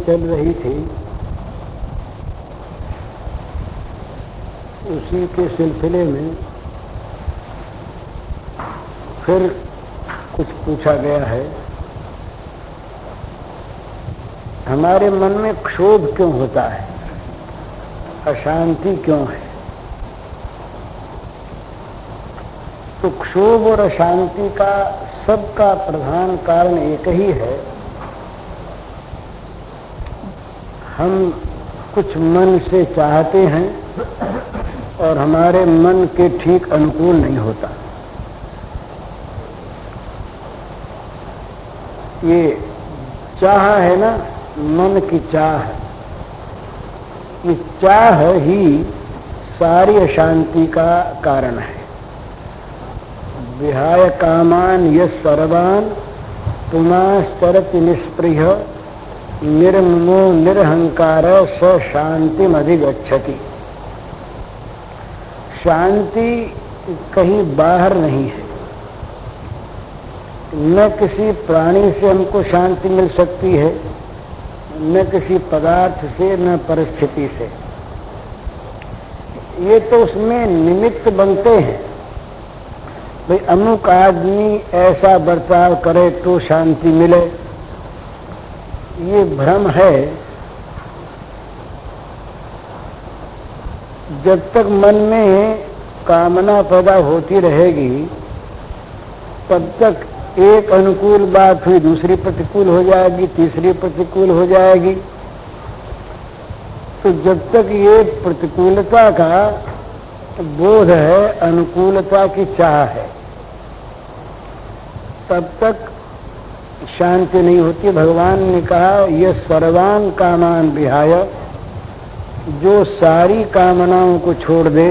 चल रही थी उसी के सिलसिले में फिर कुछ पूछा गया है। हमारे मन में क्षोभ क्यों होता है, अशांति क्यों है? तो क्षोभ और अशांति का सबका प्रधान कारण एक ही है, हम कुछ मन से चाहते हैं और हमारे मन के ठीक अनुकूल नहीं होता। ये चाह है ना, मन की चाह, ये चाह ही सारी अशांति का कारण है। विहाय कामान यः सर्वान् पुमाश्चरति निष्पृह निर्ममो निरहंकार स शांतिमधिगच्छति। शांति कहीं बाहर नहीं है, न किसी प्राणी से हमको शांति मिल सकती है, न किसी पदार्थ से, न परिस्थिति से। ये तो उसमें निमित्त बनते हैं, भाई अमुक आदमी ऐसा बर्ताव करे तो शांति मिले, ये भ्रम है। जब तक मन में कामना पैदा होती रहेगी तब तक एक अनुकूल बात हुई दूसरी प्रतिकूल हो जाएगी, तीसरी प्रतिकूल हो जाएगी। तो जब तक ये प्रतिकूलता का बोध है, अनुकूलता की चाह है, तब तक शांति नहीं होती। भगवान ने कहा यह सर्वान कामान विहाय, जो सारी कामनाओं को छोड़ दे,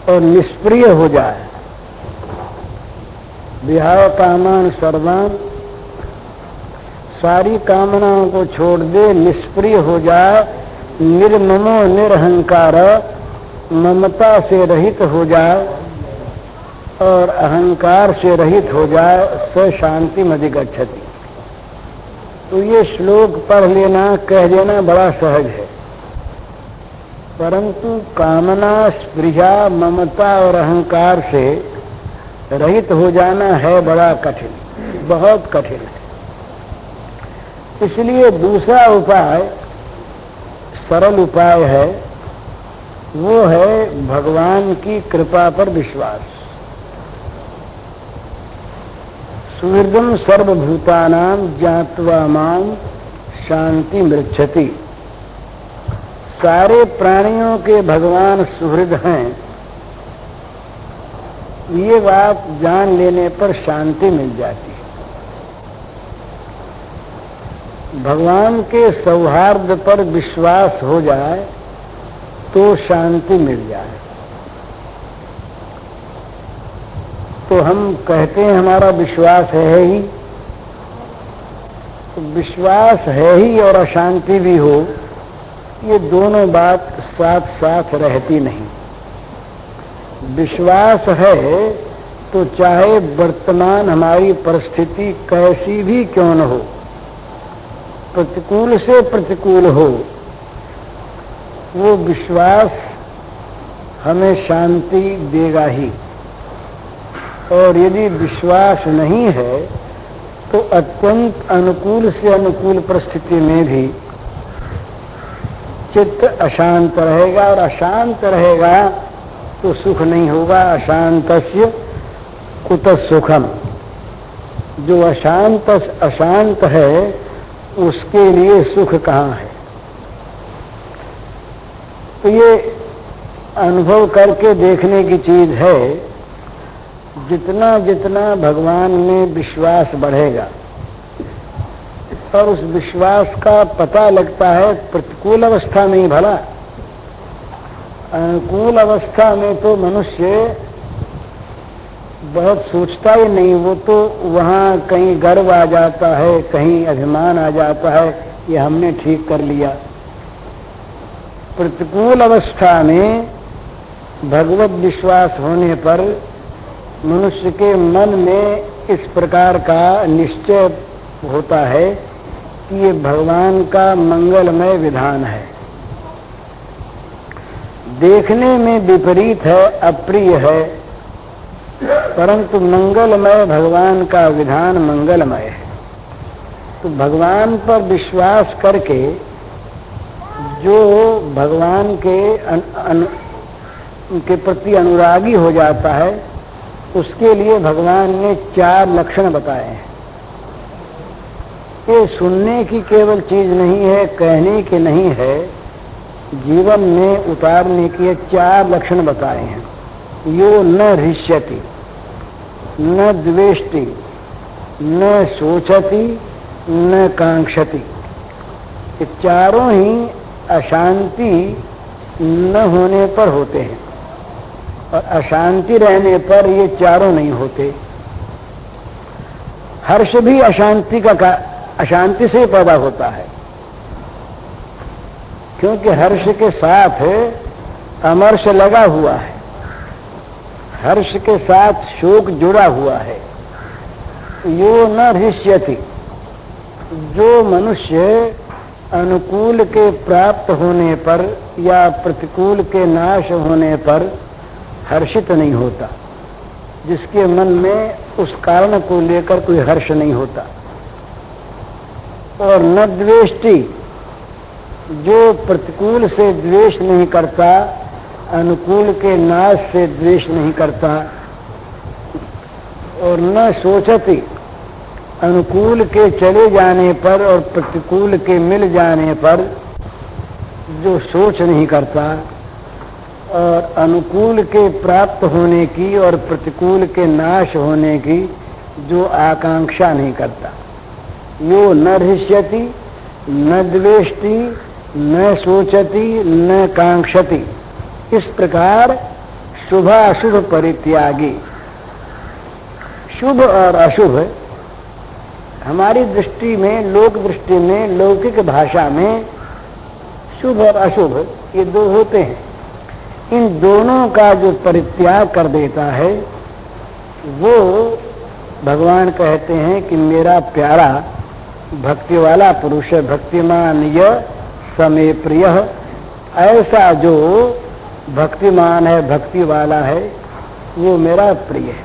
और निष्प्रिय हो जाए। विहाय कामान सर्वान, सारी कामनाओं को छोड़ दे, निष्प्रिय हो जाए, निर्ममो निरहंकार, ममता से रहित हो जाए और अहंकार से रहित हो जाए, स शांतिमधिगच्छति। तो ये श्लोक पढ़ लेना, कह देना बड़ा सहज है, परंतु कामना, स्पृहा, ममता और अहंकार से रहित हो जाना है बड़ा कठिन, बहुत कठिन है। इसलिए दूसरा उपाय, सरल उपाय है, वो है भगवान की कृपा पर विश्वास। सुहृदं सर्वभूतानां ज्ञात्वा मां शांति मृच्छति। सारे प्राणियों के भगवान सुहृद हैं, ये बात जान लेने पर शांति मिल जाती है। भगवान के सौहार्द पर विश्वास हो जाए तो शांति मिल जाए। तो हम कहते हैं हमारा विश्वास है ही, तो विश्वास है ही और अशांति भी हो, ये दोनों बात साथ साथ रहती नहीं। विश्वास है तो चाहे वर्तमान हमारी परिस्थिति कैसी भी क्यों न हो, प्रतिकूल से प्रतिकूल हो, वो विश्वास हमें शांति देगा ही। और यदि विश्वास नहीं है तो अत्यंत अनुकूल से अनुकूल परिस्थिति में भी चित्त अशांत रहेगा, और अशांत रहेगा तो सुख नहीं होगा। अशांतस्य कुतः सुखम, जो अशांत है उसके लिए सुख कहाँ है। तो ये अनुभव करके देखने की चीज है। जितना जितना भगवान में विश्वास बढ़ेगा और उस विश्वास का पता लगता है प्रतिकूल अवस्था में ही भला, अनुकूल अवस्था में तो मनुष्य बहुत सोचता ही नहीं, वो तो वहाँ कहीं गर्व आ जाता है, कहीं अभिमान आ जाता है, ये हमने ठीक कर लिया। प्रतिकूल अवस्था में भगवत विश्वास होने पर मनुष्य के मन में इस प्रकार का निश्चय होता है कि ये भगवान का मंगलमय विधान है। देखने में विपरीत है, अप्रिय है, परंतु मंगलमय भगवान का विधान मंगलमय है। तो भगवान पर विश्वास करके जो भगवान के प्रति अनुरागी हो जाता है, उसके लिए भगवान ने 4 लक्षण बताए हैं। ये सुनने की केवल चीज नहीं है, कहने की नहीं है, जीवन में उतारने के 4 लक्षण बताए हैं। यो न हृष्यति, न द्वेष्टि, न शोचति, न कांक्षति। ये चारों ही अशांति न होने पर होते हैं, और अशांति रहने पर ये चारों नहीं होते। हर्ष भी अशांति से पैदा होता है, क्योंकि हर्ष के साथ अमर्ष लगा हुआ है, हर्ष के साथ शोक जुड़ा हुआ है। यो न हृष्यति, जो मनुष्य अनुकूल के प्राप्त होने पर या प्रतिकूल के नाश होने पर हर्षित नहीं होता, जिसके मन में उस कारण को लेकर कोई हर्ष नहीं होता। और न द्वेष्टि, जो प्रतिकूल से द्वेष नहीं करता, अनुकूल के नाश से द्वेष नहीं करता। और न शोचति, अनुकूल के चले जाने पर और प्रतिकूल के मिल जाने पर जो सोच नहीं करता, और अनुकूल के प्राप्त होने की और प्रतिकूल के नाश होने की जो आकांक्षा नहीं करता। यो न हृष्यति, न द्वेष्टि, न शोचति, न कांक्षति। इस प्रकार शुभाशुभ परित्यागी। शुभ और अशुभ हमारी दृष्टि में, लोक दृष्टि में, लौकिक भाषा में शुभ और अशुभ ये 2 होते हैं। इन दोनों का जो परित्याग कर देता है, वो भगवान कहते हैं कि मेरा प्यारा भक्ति वाला पुरुष है। भक्तिमान य समे प्रिय। ऐसा जो भक्तिमान है, भक्ति वाला है, वो मेरा प्रिय है।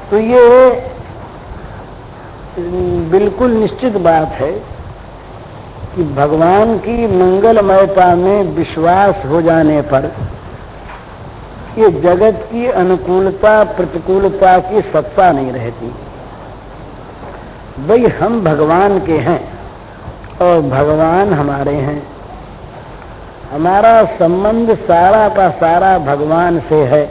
तो ये बिल्कुल निश्चित बात है कि भगवान की मंगलमयता में विश्वास हो जाने पर ये जगत की अनुकूलता प्रतिकूलता की सत्ता नहीं रहती। भाई हम भगवान के हैं और भगवान हमारे हैं, हमारा संबंध सारा का सारा भगवान से है।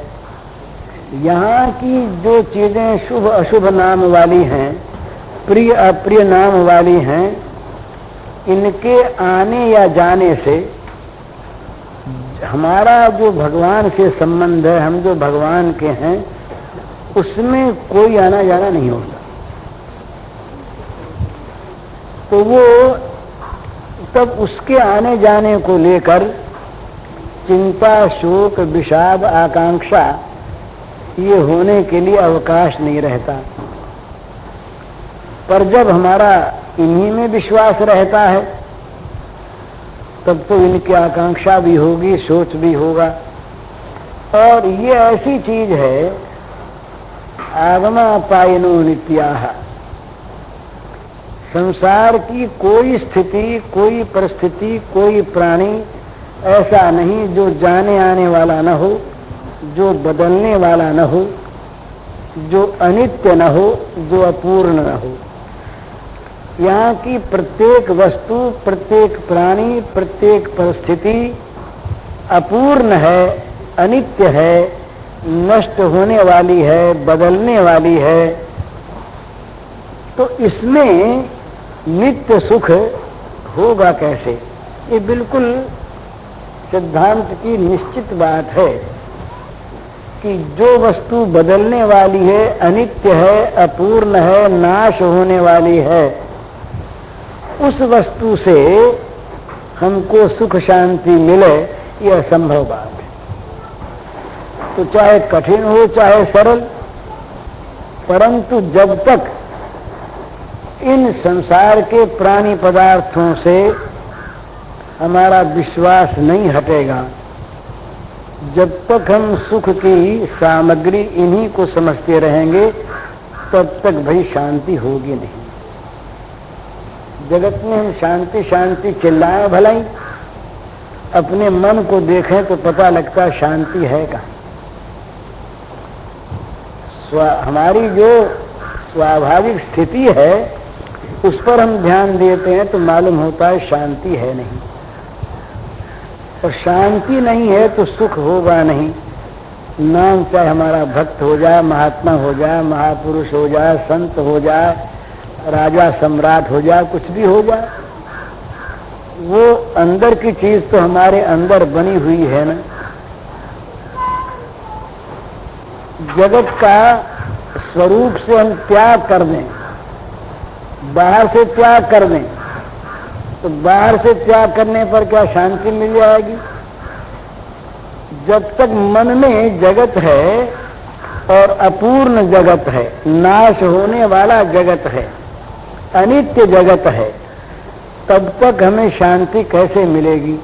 यहाँ की जो चीजें शुभ अशुभ नाम वाली हैं, प्रिय अप्रिय नाम वाली हैं, इनके आने या जाने से हमारा जो भगवान से संबंध है, हम जो भगवान के हैं, उसमें कोई आना जाना नहीं होता। तो वो तब उसके आने जाने को लेकर चिंता, शोक, विषाद, आकांक्षा ये होने के लिए अवकाश नहीं रहता। पर जब हमारा इन्हीं में विश्वास रहता है, तब तो इनकी आकांक्षा भी होगी, सोच भी होगा। और ये ऐसी चीज है, आगमापायनो नित्याः। संसार की कोई स्थिति, कोई परिस्थिति, कोई प्राणी ऐसा नहीं जो जाने आने वाला न हो, जो बदलने वाला न हो, जो अनित्य न हो, जो अपूर्ण न हो। यहाँ की प्रत्येक वस्तु, प्रत्येक प्राणी, प्रत्येक परिस्थिति अपूर्ण है, अनित्य है, नष्ट होने वाली है, बदलने वाली है। तो इसमें नित्य सुख होगा कैसे? ये बिल्कुल सिद्धांत की निश्चित बात है कि जो वस्तु बदलने वाली है, अनित्य है, अपूर्ण है, नाश होने वाली है, उस वस्तु से हमको सुख शांति मिले, यह असंभव बात है। तो चाहे कठिन हो चाहे सरल, परंतु जब तक इन संसार के प्राणी पदार्थों से हमारा विश्वास नहीं हटेगा, जब तक हम सुख की सामग्री इन्हीं को समझते रहेंगे, तब तक भाई शांति होगी नहीं। जगत में हम शांति शांति चिल्लाएं भलाई, अपने मन को देखें तो पता लगता है शांति है कहाँ। हमारी जो स्वाभाविक स्थिति है उस पर हम ध्यान देते हैं तो मालूम होता है शांति है नहीं, और शांति नहीं है तो सुख होगा नहीं। नाम चाहे हमारा भक्त हो जाए, महात्मा हो जाए, महापुरुष हो जाए, संत हो जाए, राजा सम्राट हो जाए, कुछ भी हो जाए, वो अंदर की चीज तो हमारे अंदर बनी हुई है ना। जगत का स्वरूप से हम त्याग कर दें, बाहर से त्याग कर दें, तो बाहर से त्याग करने पर क्या शांति मिल जाएगी? जब तक मन में जगत है और अपूर्ण जगत है, नाश होने वाला जगत है, अनित्य जगत है, तब तक हमें शांति कैसे मिलेगी?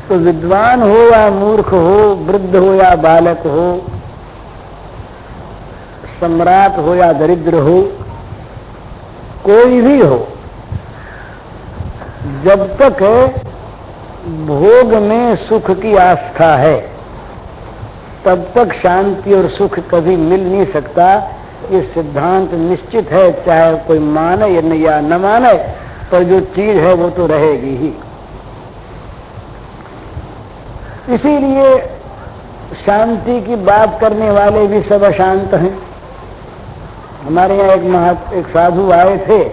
तो विद्वान हो या मूर्ख हो, वृद्ध हो या बालक हो, सम्राट हो या दरिद्र हो, कोई भी हो, जब तक भोग में सुख की आस्था है तब तक शांति और सुख कभी मिल नहीं सकता। ये सिद्धांत निश्चित है, चाहे कोई माने या न माने, पर जो चीज है वो तो रहेगी ही। इसीलिए शांति की बात करने वाले भी सब अशांत हैं। हमारे यहाँ एक साधु आए थे,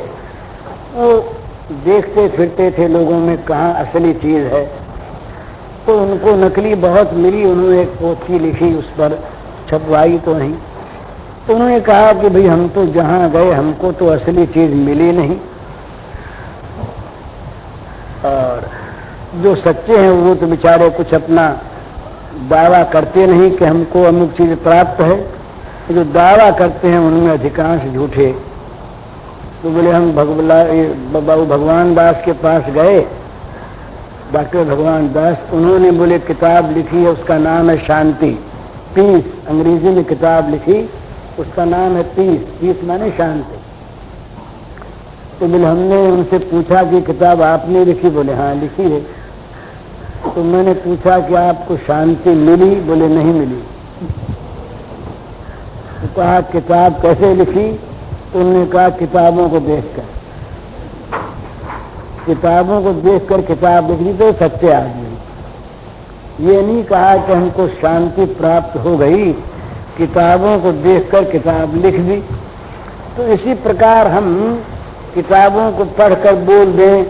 वो देखते फिरते थे लोगों में कहाँ असली चीज है, तो उनको नकली बहुत मिली। उन्होंने एक पोथी लिखी, उस पर छपवाई तो नहीं। तो उन्होंने कहा कि भाई हम तो जहाँ गए हमको तो असली चीज मिली नहीं, और जो सच्चे हैं वो तो बेचारे कुछ अपना दावा करते नहीं कि हमको अमुक चीज प्राप्त है। जो दावा करते हैं उनमें अधिकांश झूठे। तो बोले हम भगवान दास के पास गए, डॉक्टर भगवान दास, उन्होंने बोले किताब लिखी है, उसका नाम है शांति, पीस। अंग्रेजी में किताब लिखी, उसका नाम है पीस। पीस माने शांति। तो बोले हमने उनसे पूछा कि किताब आपने लिखी? बोले हाँ लिखी है। तो मैंने पूछा कि आपको शांति मिली? बोले नहीं मिली। तो कहा किताब कैसे लिखी? तो उन्होंने कहा किताबों को देखकर। किताबों को देखकर किताब लिखी तो सच्चे आदमी। ये नहीं कहा कि हमको शांति प्राप्त हो गई, किताबों को देखकर किताब लिख दी। तो इसी प्रकार हम किताबों को पढ़कर बोल दें,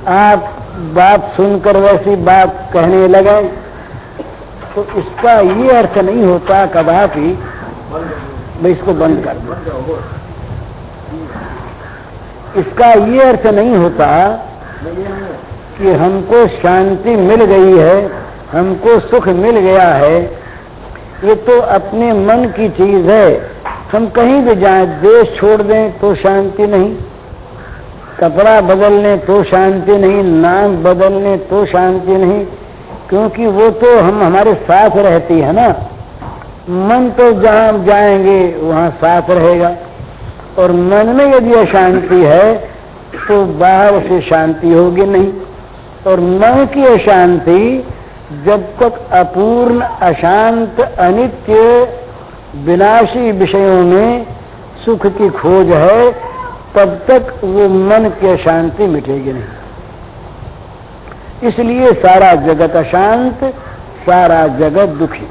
आप बात सुनकर वैसी बात कहने लगे, तो इसका ये अर्थ नहीं होता कदापि भाई इसको बंद कर दो। इसका ये अर्थ नहीं होता कि हमको शांति मिल गई है, हमको सुख मिल गया है। ये तो अपने मन की चीज है। हम कहीं भी जाएं, देश छोड़ दें तो शांति नहीं, कपड़ा बदल लें तो शांति नहीं, नाम बदल लें तो शांति नहीं, क्योंकि वो तो हमारे साथ रहती है ना। मन तो जहाँ जाएंगे वहाँ साथ रहेगा, और मन में यदि अशांति है तो बाहर से शांति होगी नहीं। और मन की अशांति जब तक अपूर्ण, अशांत, अनित्य, विनाशी विषयों में सुख की खोज है, तब तक वो मन की अशांति मिटेगी नहीं। इसलिए सारा जगत अशांत, सारा जगत दुखी।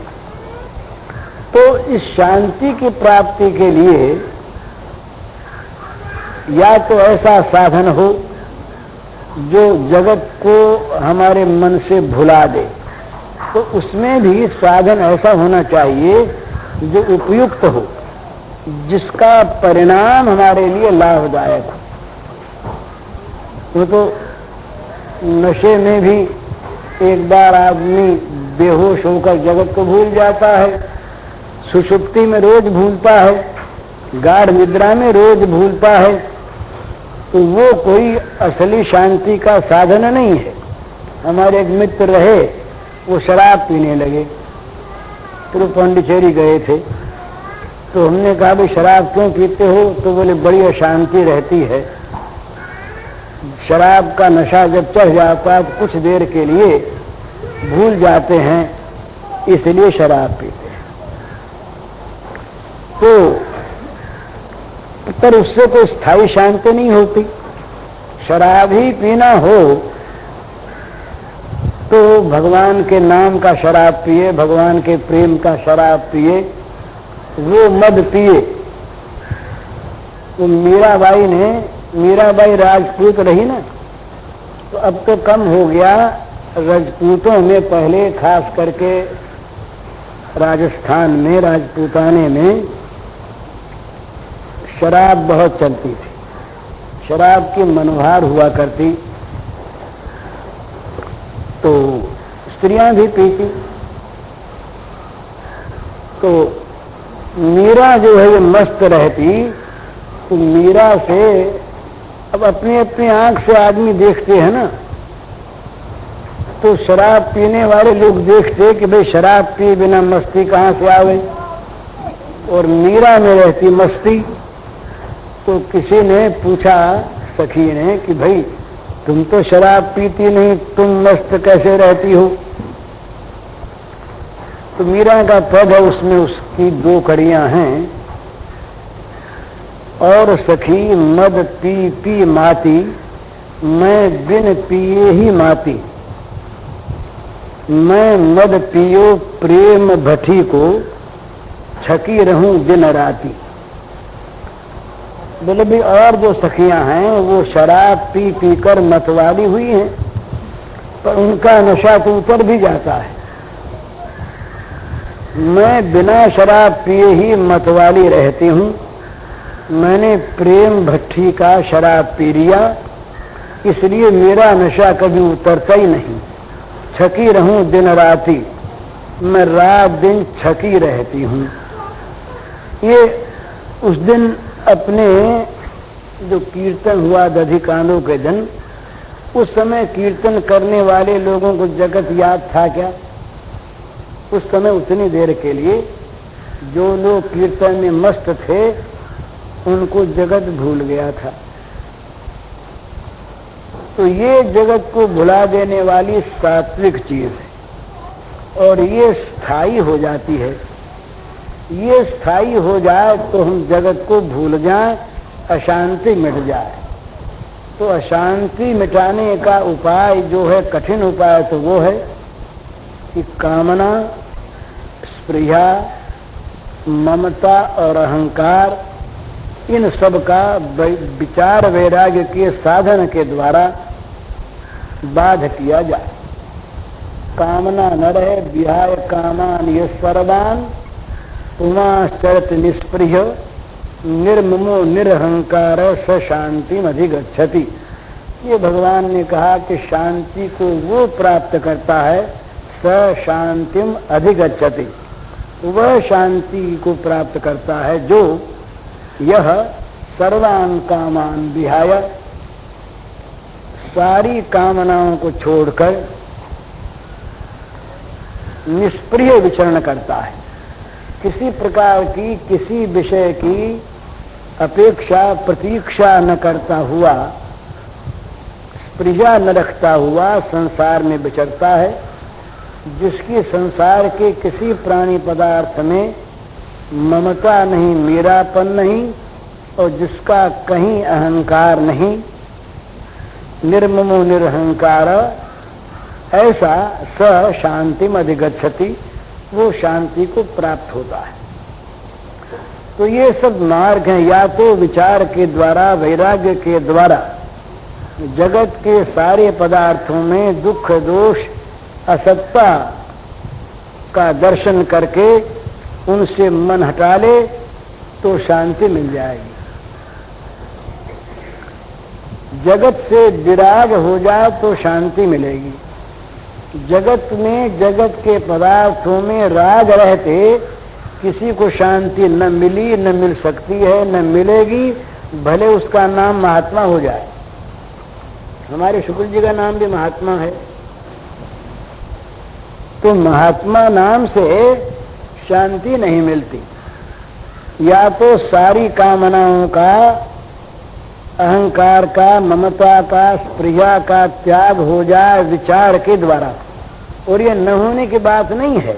तो इस शांति की प्राप्ति के लिए या तो ऐसा साधन हो जो जगत को हमारे मन से भुला दे, तो उसमें भी साधन ऐसा होना चाहिए जो उपयुक्त हो, जिसका परिणाम हमारे लिए लाभदायक हो। वो तो नशे में भी एक बार आदमी बेहोश होकर जगत को भूल जाता है, सुषुप्ति में रोज भूलता है, गाढ़ निद्रा में रोज भूलता है, तो वो कोई असली शांति का साधन नहीं है। हमारे एक मित्र रहे, वो शराब पीने लगे, तो पांडिचेरी गए थे, तो हमने कहा भाई शराब क्यों पीते हो? तो बोले बड़ी अशांति रहती है, शराब का नशा जब चढ़ जाता है तो कुछ देर के लिए भूल जाते हैं, इसलिए शराब पीते हैं। तो पर उससे कोई स्थायी शांति नहीं होती। शराब ही पीना हो तो भगवान के नाम का शराब पिए, भगवान के प्रेम का शराब पिए, वो मद पिए। तो मीराबाई राजपूत रही ना, तो अब तो कम हो गया। राजपूतों में पहले खास करके राजस्थान में राजपूताने में शराब बहुत चलती थी, शराब की मनोहार हुआ करती, तो स्त्रियां भी पीती। तो मीरा जो है ये मस्त रहती, तो मीरा से अब अपनी अपनी आंख से आदमी देखते हैं ना, तो शराब पीने वाले लोग देखते कि भाई शराब पी बिना मस्ती कहाँ से आवे, और मीरा में रहती मस्ती। तो किसी ने पूछा सखी ने कि भाई तुम तो शराब पीती नहीं, तुम मस्त कैसे रहती हो? तो मीरा का पद है, उसमें उसकी दो कड़ियां हैं। और सखी मद पी पी माती, मैं बिन पिए ही माती। मैं मद पियो प्रेम भठी को, छकी रहूं दिन राती। बोले भी और जो सखियां हैं वो शराब पी पी कर मतवाली हुई हैं, पर उनका नशा तो उतर भी जाता है। मैं बिना शराब पिए ही मतवाली रहती हूँ। मैंने प्रेम भट्टी का शराब पी लिया, इसलिए मेरा नशा कभी उतरता ही नहीं। छकी रहूं दिन राती, मैं रात दिन छकी रहती हूँ। ये उस दिन अपने जो कीर्तन हुआ दधिकांडों के दिन, उस समय कीर्तन करने वाले लोगों को जगत याद था क्या? उस समय उतनी देर के लिए जो लोग कीर्तन में मस्त थे उनको जगत भूल गया था। तो ये जगत को भुला देने वाली सात्विक चीज है, और ये स्थायी हो जाती है। ये स्थायी हो जाए तो हम जगत को भूल जाएं, अशांति मिट जाए। तो अशांति मिटाने का उपाय जो है, कठिन उपाय, तो वो है कि कामना, स्पृहा, ममता और अहंकार, इन सब का विचार वैराग्य के साधन के द्वारा बाध किया जाए। कामना न रहे, विहाय कामान ये सर्वान पुमाश्चरत निष्प्रिय, निर्ममो निरहंकार स शांतिम अधिगच्छति। ये भगवान ने कहा कि शांति को वो प्राप्त करता है, स शांतिम अधिगच्छति, वह शांति को प्राप्त करता है जो यह सर्वान कामान विहाय, सारी कामनाओं को छोड़कर निष्प्रिय विचरण करता है। किसी प्रकार की, किसी विषय की अपेक्षा प्रतीक्षा न करता हुआ, स्पृहा न रखता हुआ संसार में विचरता है। जिसकी संसार के किसी प्राणी पदार्थ में ममता नहीं, मेरापन नहीं, और जिसका कहीं अहंकार नहीं, निर्ममो निरहंकार, ऐसा स शांतिम अधिगच्छति, वो शांति को प्राप्त होता है। तो ये सब मार्ग हैं, या तो विचार के द्वारा, वैराग्य के द्वारा जगत के सारे पदार्थों में दुख, दोष, असत्ता का दर्शन करके उनसे मन हटा ले तो शांति मिल जाएगी। जगत से विराग हो जाए तो शांति मिलेगी। जगत में, जगत के पदार्थों में राग रहते किसी को शांति न मिली, न मिल सकती है, न मिलेगी, भले उसका नाम महात्मा हो जाए। हमारे शुक्ल जी का नाम भी महात्मा है। तो महात्मा नाम से शांति नहीं मिलती। या तो सारी कामनाओं का, अहंकार का, ममता का, स्पृहा का त्याग हो जाए विचार के द्वारा, और ये न होने की बात नहीं है,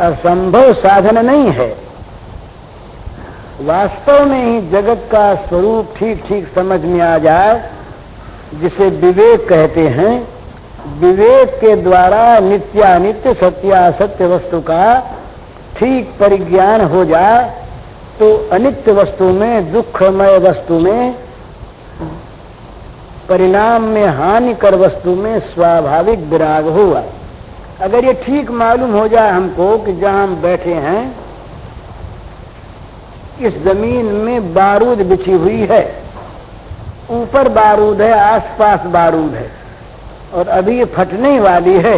असंभव साधन नहीं है। वास्तव में ही जगत का स्वरूप ठीक ठीक समझ में आ जाए, जिसे विवेक कहते हैं। विवेक के द्वारा नित्यानित्य, सत्यासत्य वस्तु का ठीक परिज्ञान हो जाए तो अनित्य वस्तु में, दुखमय वस्तु में, परिणाम में हानिकर वस्तु में स्वाभाविक विराग हुआ। अगर ये ठीक मालूम हो जाए हमको कि जहां हम बैठे हैं इस जमीन में बारूद बिछी हुई है, ऊपर बारूद है, आसपास बारूद है, और अभी ये फटने वाली है,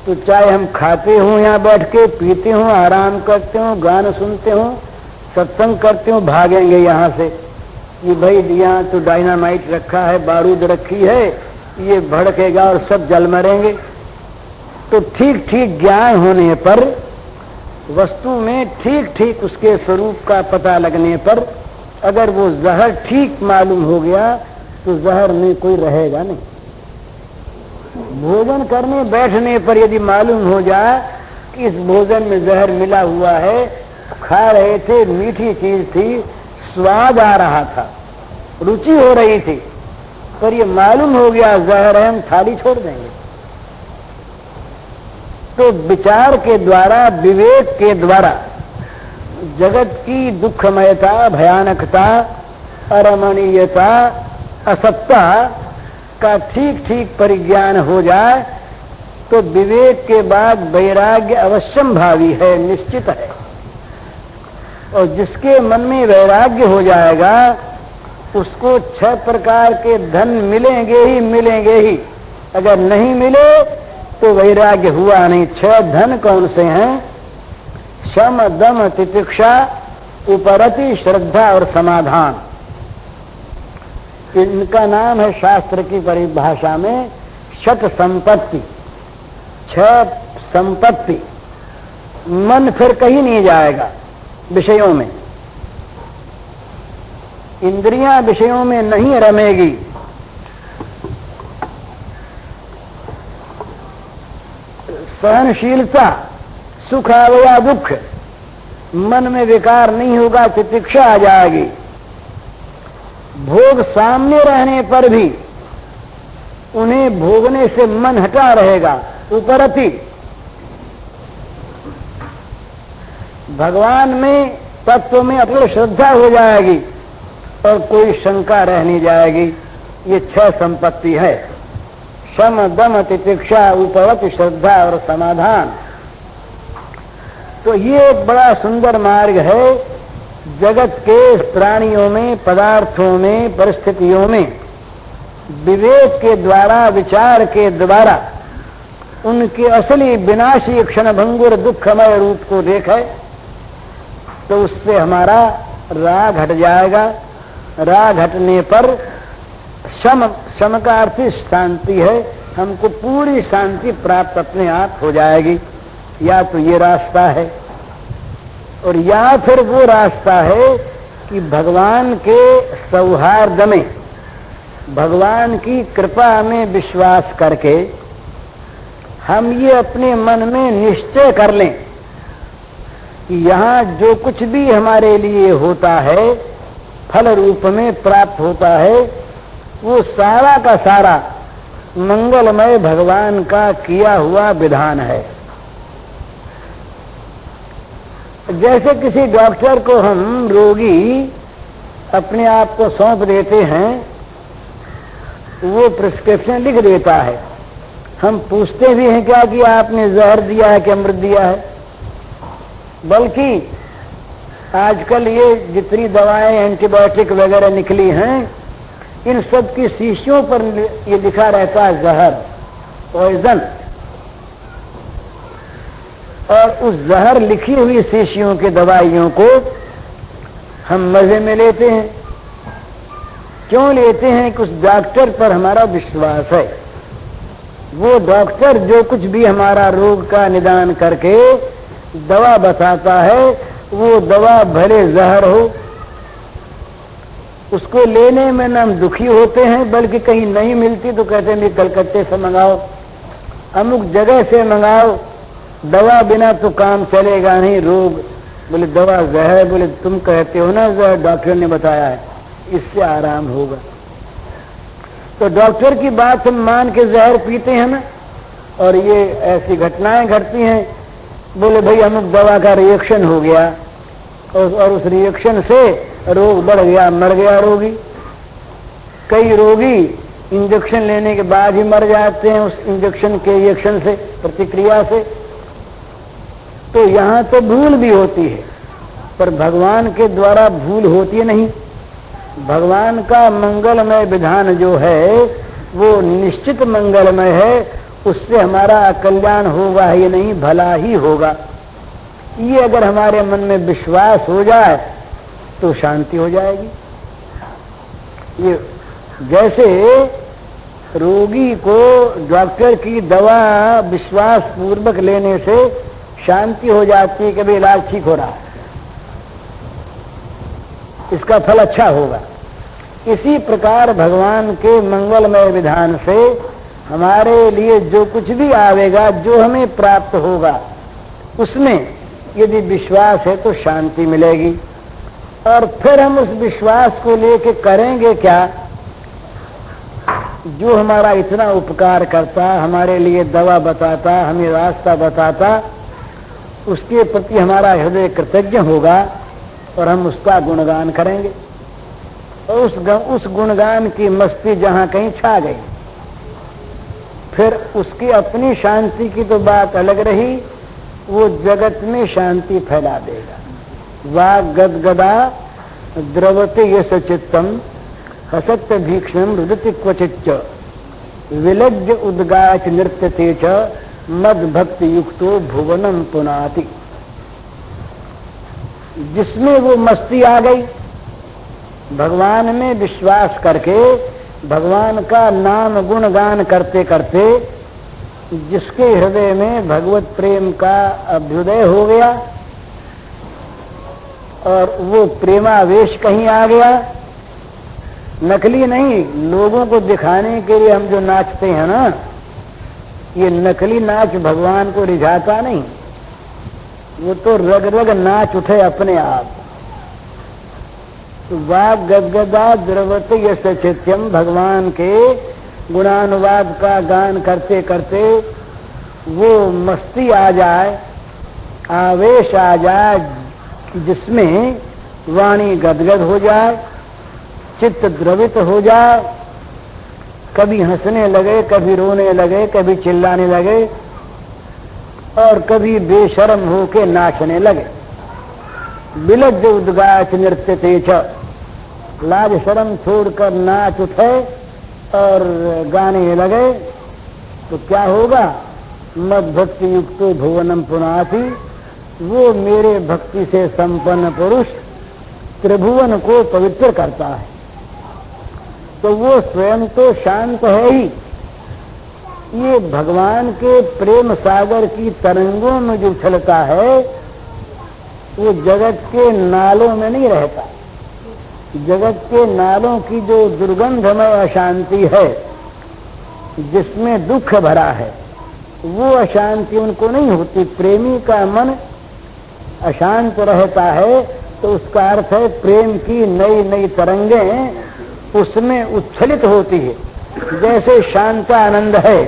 तो चाहे हम खाते हों यहाँ बैठ के, पीते हों, आराम करते हों, गाना सुनते हों, सत्संग करते हों, भागेंगे यहाँ से कि भाई यहाँ तो डायनामाइट रखा है, बारूद रखी है, ये भड़केगा और सब जल मरेंगे। तो ठीक ठीक ज्ञान होने पर, वस्तु में ठीक ठीक उसके स्वरूप का पता लगने पर, अगर वो जहर ठीक मालूम हो गया तो जहर में कोई रहेगा नहीं। भोजन करने बैठने पर यदि मालूम हो जाए कि इस भोजन में जहर मिला हुआ है, खा रहे थे, मीठी चीज थी, स्वाद आ रहा था, रुचि हो रही थी, पर ये मालूम हो गया जहर है, हम थाली छोड़ देंगे। तो विचार के द्वारा, विवेक के द्वारा जगत की दुखमयता, भयानकता, अरमणीयता, असत्ता का ठीक ठीक परिज्ञान हो जाए तो विवेक के बाद वैराग्य अवश्यम भावी है, निश्चित है। और जिसके मन में वैराग्य हो जाएगा उसको 6 प्रकार के धन मिलेंगे ही मिलेंगे ही। अगर नहीं मिले तो वैराग्य हुआ नहीं। 6 धन कौन से हैं? शम, दम, तितिक्षा, उपरति, श्रद्धा और समाधान। इनका नाम है शास्त्र की परिभाषा में षट संपत्ति। 6 संपत्ति। मन फिर कहीं नहीं जाएगा विषयों में, इंद्रियां विषयों में नहीं रमेगी। सहनशीलता, सुख या दुख, मन में विकार नहीं होगा, तितिक्षा आ जाएगी। भोग सामने रहने पर भी उन्हें भोगने से मन हटा रहेगा। उपरति, भगवान में, तत्व में अटल श्रद्धा हो जाएगी और कोई शंका रह नहीं जाएगी। ये 6 संपत्ति है। शम, दम, तितिक्षा, उपरति, श्रद्धा और समाधान। तो ये एक बड़ा सुंदर मार्ग है। जगत के प्राणियों में, पदार्थों में, परिस्थितियों में विवेक के द्वारा, विचार के द्वारा उनके असली विनाशी क्षणभंगुर दुखमय रूप को देखे तो उससे हमारा राग हट जाएगा। राग हटने पर शम, शम का अर्थ शांति है, हमको पूरी शांति प्राप्त अपने आप हो जाएगी। या तो ये रास्ता है और या फिर वो रास्ता है कि भगवान के सौहार्द में, भगवान की कृपा में विश्वास करके हम ये अपने मन में निश्चय कर लें कि यहाँ जो कुछ भी हमारे लिए होता है, फल रूप में प्राप्त होता है, वो सारा का सारा मंगलमय भगवान का किया हुआ विधान है। जैसे किसी डॉक्टर को हम रोगी अपने आप को सौंप देते हैं, वो प्रिस्क्रिप्शन लिख देता है। हम पूछते भी हैं क्या कि आपने जहर दिया है कि अमृत दिया है। बल्कि आजकल ये जितनी दवाएं एंटीबायोटिक वगैरह निकली हैं, इन सब की शीशियों पर ये लिखा रहता है जहर। पॉइजन, और उस जहर लिखी हुई शीशियों के दवाइयों को हम मजे में लेते हैं। क्यों लेते हैं? कि उस डॉक्टर पर हमारा विश्वास है। वो डॉक्टर जो कुछ भी हमारा रोग का निदान करके दवा बताता है, वो दवा भले जहर हो, उसको लेने में न हम दुखी होते हैं, बल्कि कहीं नहीं मिलती तो कहते हैं कलकत्ते से मंगाओ, अमुक जगह से मंगाओ, दवा बिना तो काम चलेगा नहीं। रोग बोले दवा जहर, बोले तुम कहते हो ना जहर, डॉक्टर ने बताया है, इससे आराम होगा। तो डॉक्टर की बात हम मान के जहर पीते हैं ना, और ये ऐसी घटनाएं घटती हैं। बोले भाई अमुक दवा का रिएक्शन हो गया, और उस रिएक्शन से रोग बढ़ गया, मर गया रोगी। कई रोगी इंजेक्शन लेने के बाद ही मर जाते हैं उस इंजेक्शन के रिएक्शन से, प्रतिक्रिया से। तो यहाँ तो भूल भी होती है, पर भगवान के द्वारा भूल होती नहीं। भगवान का मंगलमय विधान जो है वो निश्चित मंगलमय है, उससे हमारा कल्याण होगा ही नहीं, भला ही होगा। ये अगर हमारे मन में विश्वास हो जाए तो शांति हो जाएगी। ये जैसे रोगी को डॉक्टर की दवा विश्वास पूर्वक लेने से शांति हो जाती है कि भाई इलाज ठीक हो रहा है, इसका फल अच्छा होगा। इसी प्रकार भगवान के मंगलमय विधान से हमारे लिए जो कुछ भी आवेगा, जो हमें प्राप्त होगा, उसमें यदि विश्वास है तो शांति मिलेगी। और फिर हम उस विश्वास को लेके करेंगे क्या? जो हमारा इतना उपकार करता, हमारे लिए दवा बताता, हमें रास्ता बताता, उसके प्रति हमारा हृदय कृतज्ञ होगा और हम उसका गुणगान करेंगे। और उस गुणगान की मस्ती जहां कहीं छा गई, फिर उसकी अपनी शांति की तो बात अलग रही, वो जगत में शांति फैला देगा। वाग गदगदा द्रवते यश चित्तम हसत्य भीक्षण रुदति क्वचिच्च विलज्ज उद्गाच नृत्यते च मद भक्ति युक्तो भुवनम पुनाति। जिसमें वो मस्ती आ गई, भगवान में विश्वास करके भगवान का नाम गुणगान करते करते जिसके हृदय में भगवत प्रेम का अभ्युदय हो गया और वो प्रेमावेश कहीं आ गया, नकली नहीं, लोगों को दिखाने के लिए हम जो नाचते हैं ना, ये नकली नाच भगवान को रिझाता नहीं, वो तो रग रग नाच उठे अपने आप। तो वाग गदगदा द्रवते यश चित्यम, भगवान के गुणानुवाद का गान करते करते वो मस्ती आ जाए, आवेश आ जाए, जिसमें वाणी गदगद हो जाए, चित्त द्रवित हो जाए, कभी हंसने लगे, कभी रोने लगे, कभी चिल्लाने लगे और कभी बेशर्म होके नाचने लगे। विलज्ज उद्गाच नृत्यते च, लाज शर्म छोड़कर नाच उठे और गाने लगे, तो क्या होगा? मद भक्ति युक्तो भुवनम पुनाति, वो मेरे भक्ति से संपन्न पुरुष त्रिभुवन को पवित्र करता है। तो वो स्वयं तो शांत है ही, ये भगवान के प्रेम सागर की तरंगों में जो उछलता है वो जगत के नालों में नहीं रहता। जगत के नालों की जो दुर्गंधमय अशांति है, जिसमें दुख भरा है, वो अशांति उनको नहीं होती। प्रेमी का मन अशांत रहता है तो उसका अर्थ है प्रेम की नई नई तरंगें उसमें उच्छलित होती है। जैसे शांता आनंद है,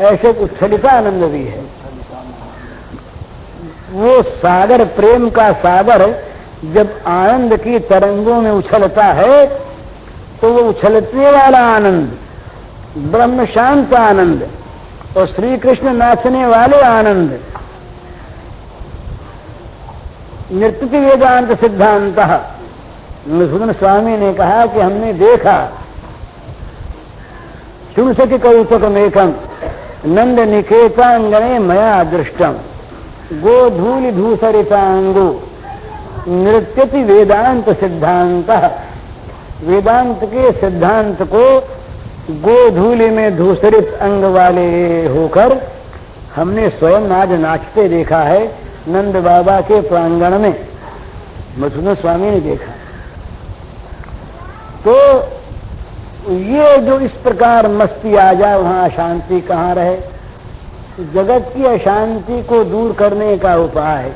ऐसे उच्छलिता आनंद भी है। वो सागर, प्रेम का सागर जब आनंद की तरंगों में उछलता है तो वो उछलने वाला आनंद ब्रह्म शांत आनंद और श्री कृष्ण नाचने वाले आनंद, नृत्य वेदांत सिद्धांत। मधुसूदन स्वामी ने कहा कि हमने देखा शुणसति कौतुकमेकं नंद निकेतांगणे मया दृष्टम गोधूलि धूसरितांगो नृत्यति वेदांत सिद्धांत। वेदांत के सिद्धांत को गोधूलि में धूसरित अंग वाले होकर हमने स्वयं आज नाचते देखा है नंद बाबा के प्रांगण में। मधुसूदन स्वामी ने देखा। तो ये जो इस प्रकार मस्ती आ जाए वहां अशांति कहाँ रहे। जगत की अशांति को दूर करने का उपाय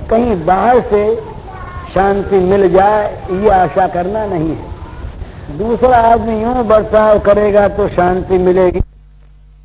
कहीं बाहर से शांति मिल जाए ये आशा करना नहीं है। दूसरा आदमी यूं बर्ताव करेगा तो शांति मिलेगी।